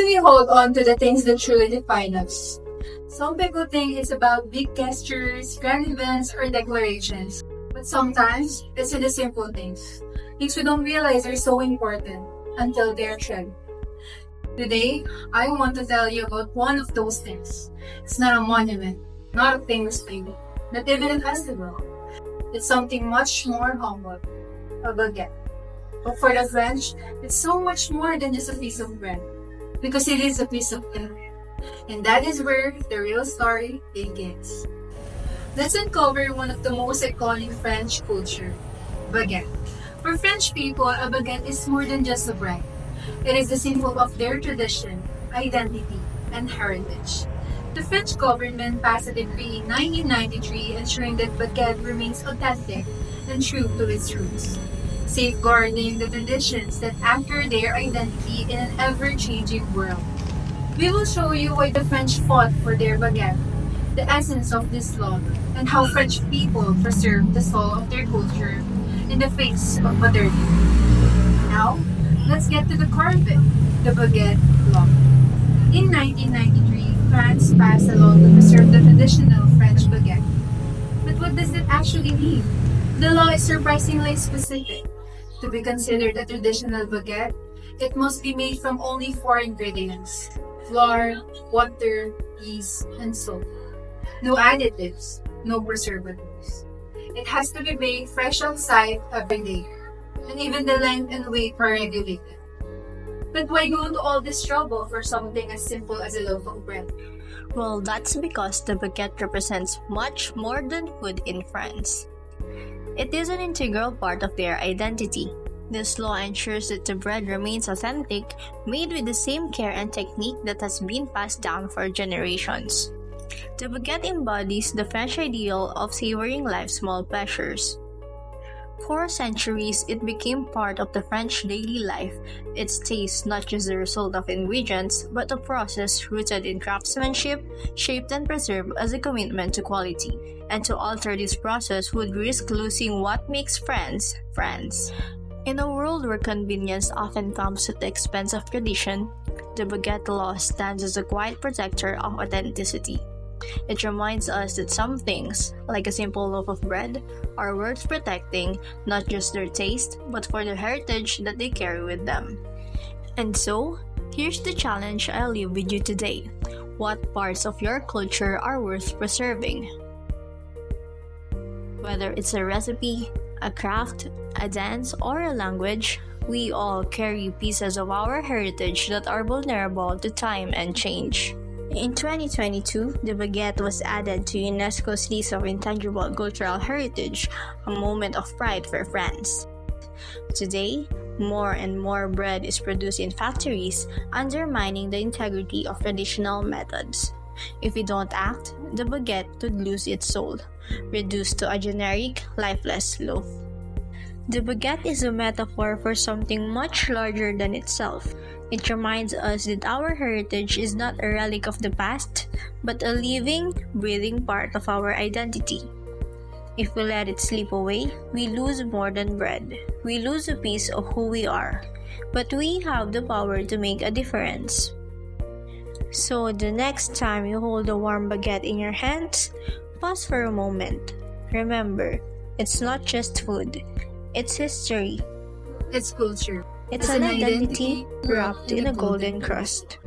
we hold on to the things that truly define us. Some people think it's about big gestures, grand events, or declarations. But sometimes, it's in the simple things. Things we don't realize are so important until they're shared. Today, I want to tell you about one of those things. It's not a monument, not a famous thing, not even a festival. It's something much more humble, a baguette. But for the French, it's so much more than just a piece of bread, because it is a piece of cake. And that is where the real story begins. Let's uncover one of the most iconic French culture, baguette. For French people, a baguette is more than just a bread. It is the symbol of their tradition, identity, and heritage. The French government passed a decree in 1993 ensuring that baguette remains authentic and true to its roots, safeguarding the traditions that anchor their identity in an ever-changing world. We will show you why the French fought for their baguette, the essence of this law, and how French people preserve the soul of their culture in the face of modernity. Now, let's get to the core of it, the baguette law. In 1993, France passed a law to preserve the traditional French baguette. But what does it actually mean? The law is surprisingly specific. To be considered a traditional baguette, it must be made from only four ingredients: flour, water, yeast, and salt. No additives, no preservatives. It has to be baked fresh on site every day, and even the length and weight are regulated. But why go to all this trouble for something as simple as a loaf of bread? Well, that's because the baguette represents much more than food in France. It is an integral part of their identity. This law ensures that the bread remains authentic, made with the same care and technique that has been passed down for generations. The baguette embodies the French ideal of savoring life's small pleasures. For centuries, it became part of the French daily life, its taste not just the result of ingredients, but a process rooted in craftsmanship, shaped and preserved as a commitment to quality. And to alter this process would risk losing what makes France, France. In a world where convenience often comes at the expense of tradition, the baguette law stands as a quiet protector of authenticity. It reminds us that some things, like a simple loaf of bread, are worth protecting, not just their taste, but for the heritage that they carry with them. And so, here's the challenge I'll leave with you today. What parts of your culture are worth preserving? Whether it's a recipe, a craft, a dance, or a language, we all carry pieces of our heritage that are vulnerable to time and change. In 2022, the baguette was added to UNESCO's list of intangible cultural heritage, a moment of pride for France. Today, more and more bread is produced in factories, undermining the integrity of traditional methods. If we don't act, the baguette could lose its soul, reduced to a generic, lifeless loaf. The baguette is a metaphor for something much larger than itself. It reminds us that our heritage is not a relic of the past, but a living, breathing part of our identity. If we let it slip away, we lose more than bread. We lose a piece of who we are. But we have the power to make a difference. So the next time you hold a warm baguette in your hands, pause for a moment. Remember, it's not just food. It's history. It's culture. It's an identity wrapped in a golden crust.